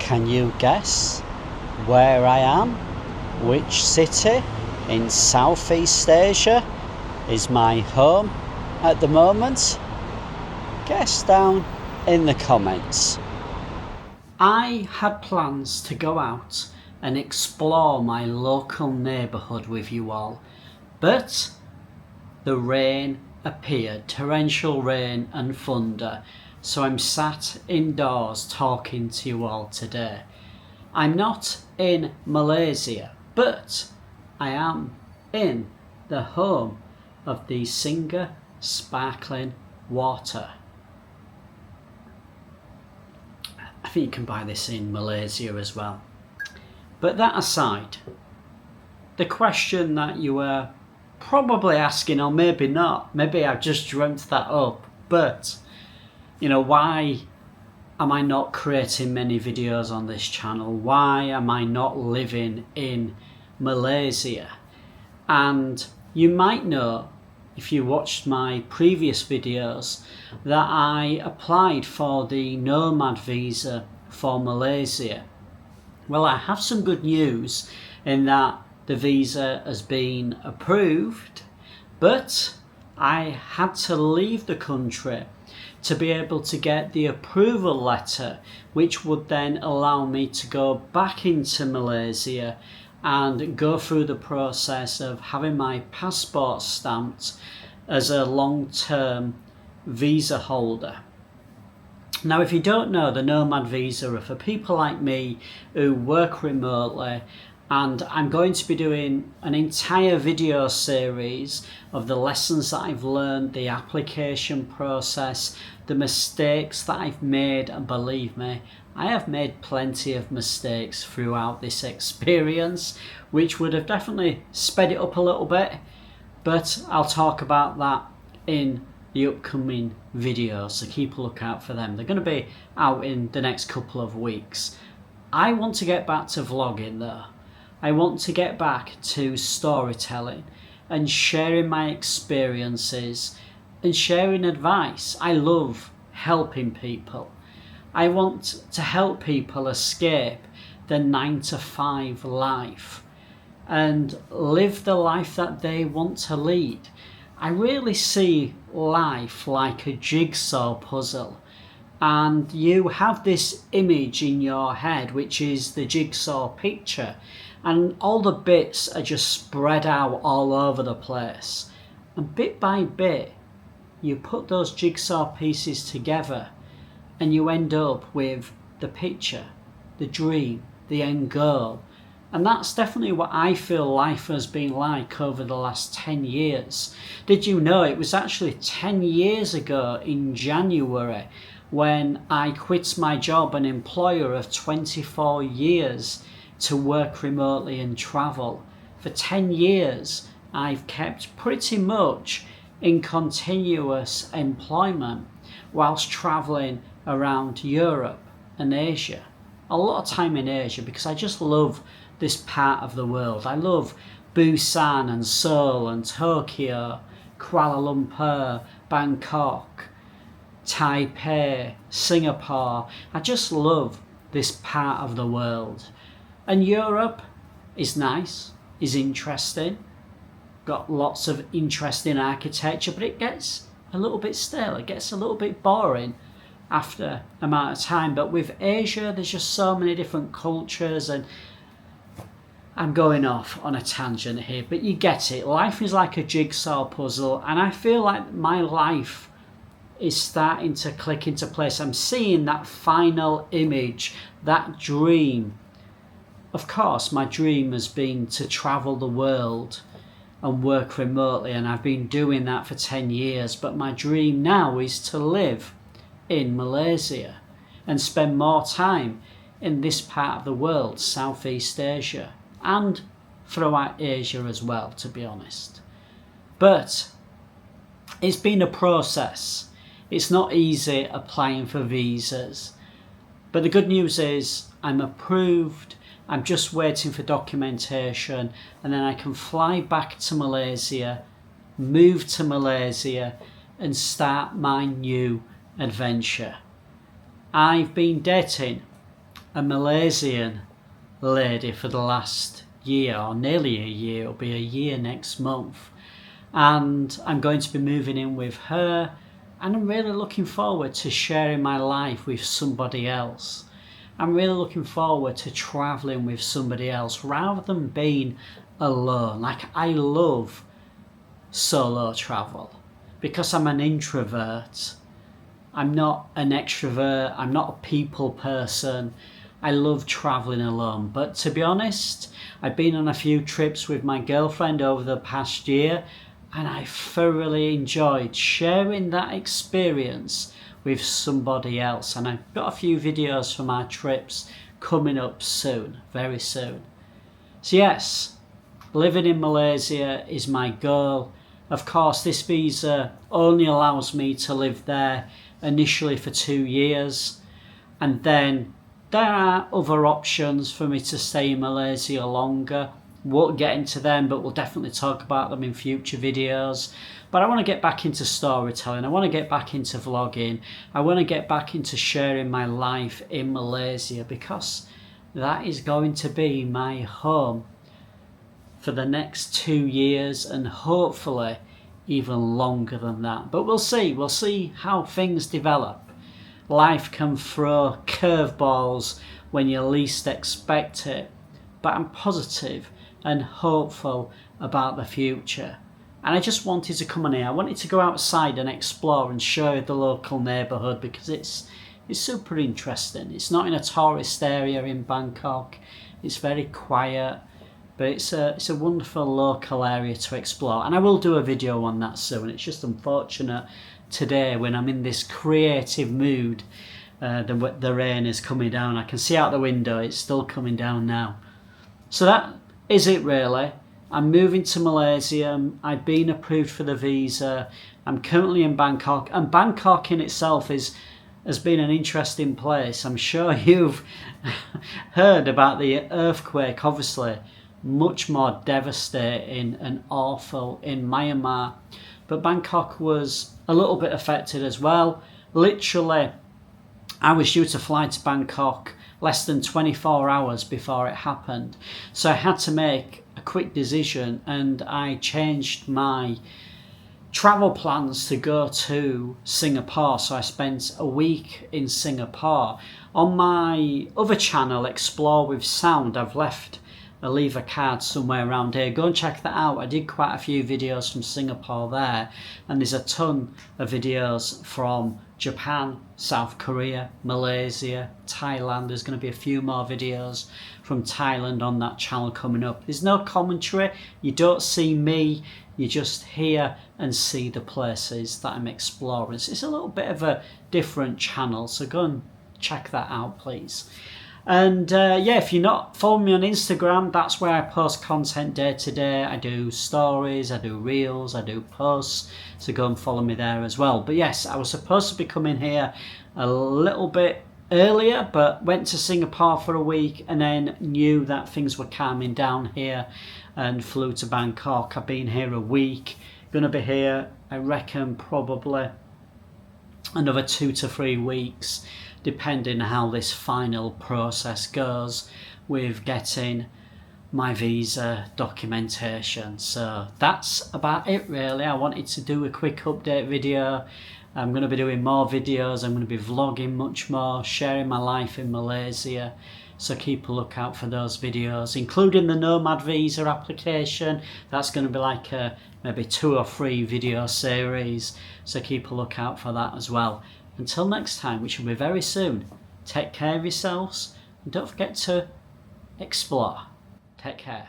Can you guess where I am? Which city in Southeast Asia is my home at the moment? Guess down in the comments. I had plans to go out and explore my local neighbourhood with you all, but the rain appeared, torrential rain and thunder, so I'm sat indoors talking to you all today. I'm not in Malaysia, but I am in the home of the Singer sparkling water. I think you can buy this in Malaysia as well. But that aside, the question that you were probably asking, or maybe not, maybe I've just dreamt that up, but why am I not creating many videos on this channel? Why am I not living in Malaysia? And you might know, if you watched my previous videos, that I applied for the Nomad visa for Malaysia. Well, I have some good news in that the visa has been approved, but I had to leave the country to be able to get the approval letter, which would then allow me to go back into Malaysia and go through the process of having my passport stamped as a long-term visa holder. Now, if you don't know, the Nomad visa are for people like me who work remotely, and I'm going to be doing an entire video series of the lessons that I've learned, the application process, the mistakes that I've made, and believe me, I have made plenty of mistakes throughout this experience, which would have definitely sped it up a little bit, but I'll talk about that in the upcoming videos, so keep a lookout for them. They're going to be out in the next couple of weeks. I want to get back to vlogging though. I want to get back to storytelling and sharing my experiences and sharing advice. I love helping people. I want to help people escape the 9-to-5 life and live the life that they want to lead. I really see life like a jigsaw puzzle, and you have this image in your head, which is the jigsaw picture, and all the bits are just spread out all over the place, and bit by bit you put those jigsaw pieces together and you end up with the picture, the dream, the end goal. And that's definitely what I feel life has been like over the last 10 years. Did you know it was actually 10 years ago in January when I quit my job, an employer of 24 years, to work remotely and travel. For 10 years I've kept pretty much in continuous employment whilst travelling around Europe and Asia. A lot of time in Asia because I just love this part of the world. I love Busan and Seoul and Tokyo, Kuala Lumpur, Bangkok, Taipei, Singapore. I just love this part of the world. And Europe is nice, is interesting, got lots of interesting architecture, but it gets a little bit stale, it gets a little bit boring after amount of time. But with Asia, there's just so many different cultures, and I'm going off on a tangent here, but you get it. Life is like a jigsaw puzzle, and I feel like my life is starting to click into place. I'm seeing that final image, that dream. Of course, my dream has been to travel the world and work remotely, and I've been doing that for 10 years, but my dream now is to live in Malaysia and spend more time in this part of the world, Southeast Asia, and throughout Asia as well, to be honest. But it's been a process. It's not easy applying for visas, but the good news is I'm approved. I'm just waiting for documentation, and then I can fly back to Malaysia, move to Malaysia, and start my new adventure. I've been dating a Malaysian lady for the last year, or nearly a year. It'll be a year next month, and I'm going to be moving in with her, and I'm really looking forward to sharing my life with somebody else. I'm really looking forward to traveling with somebody else rather than being alone. Like, I love solo travel because I'm an introvert. I'm not an extrovert. I'm not a people person. I love traveling alone. But to be honest, I've been on a few trips with my girlfriend over the past year, and I thoroughly enjoyed sharing that experience with somebody else. And I've got a few videos from our trips coming up soon, very soon. So yes, living in Malaysia is my goal. Of course, this visa only allows me to live there initially for 2 years, and then there are other options for me to stay in Malaysia longer. Won't get into them, but we'll definitely talk about them in future videos. But I want to get back into storytelling. I want to get back into vlogging. I want to get back into sharing my life in Malaysia, because that is going to be my home for the next 2 years, and hopefully even longer than that. But we'll see how things develop. Life can throw curveballs when you least expect it, but I'm positive and hopeful about the future. And I just wanted to come on here. I wanted to go outside and explore and show you the local neighbourhood, because it's super interesting. It's not in a tourist area in Bangkok. It's very quiet, but it's a wonderful local area to explore. And I will do a video on that soon. It's just unfortunate today, when I'm in this creative mood, the rain is coming down. I can see out the window, it's still coming down now. So that is it really. I'm moving to Malaysia. I've been approved for the visa. I'm currently in Bangkok, and Bangkok in itself has been an interesting place. I'm sure you've heard about the earthquake, obviously much more devastating and awful in Myanmar, but Bangkok was a little bit affected as well. Literally, I was due to fly to Bangkok less than 24 hours before it happened, so I had to make a quick decision, and I changed my travel plans to go to Singapore. So I spent a week in Singapore. On my other channel, Explore with Sound, I've left a leave a card somewhere around here. Go and check that out. I did quite a few videos from Singapore there, and there's a ton of videos from Japan, South Korea, Malaysia, Thailand. There's going to be a few more videos from Thailand on that channel coming up. There's no commentary. You don't see me. You just hear and see the places that I'm exploring. So it's a little bit of a different channel, so go and check that out, please. And yeah, if you're not following me on Instagram, that's where I post content day to day. I do stories, I do reels, I do posts, so go and follow me there as well. But yes, I was supposed to be coming here a little bit earlier, but went to Singapore for a week and then knew that things were calming down here and flew to Bangkok. I've been here a week, gonna be here, I reckon, probably another 2 to 3 weeks, depending on how this final process goes with getting my visa documentation. So that's about it really. I wanted to do a quick update video. I'm going to be doing more videos. I'm going to be vlogging much more, sharing my life in Malaysia. So keep a lookout for those videos, including the Nomad visa application. That's going to be like a maybe 2 or 3 video series. So keep a lookout for that as well. Until next time, which will be very soon, take care of yourselves and don't forget to explore. Take care.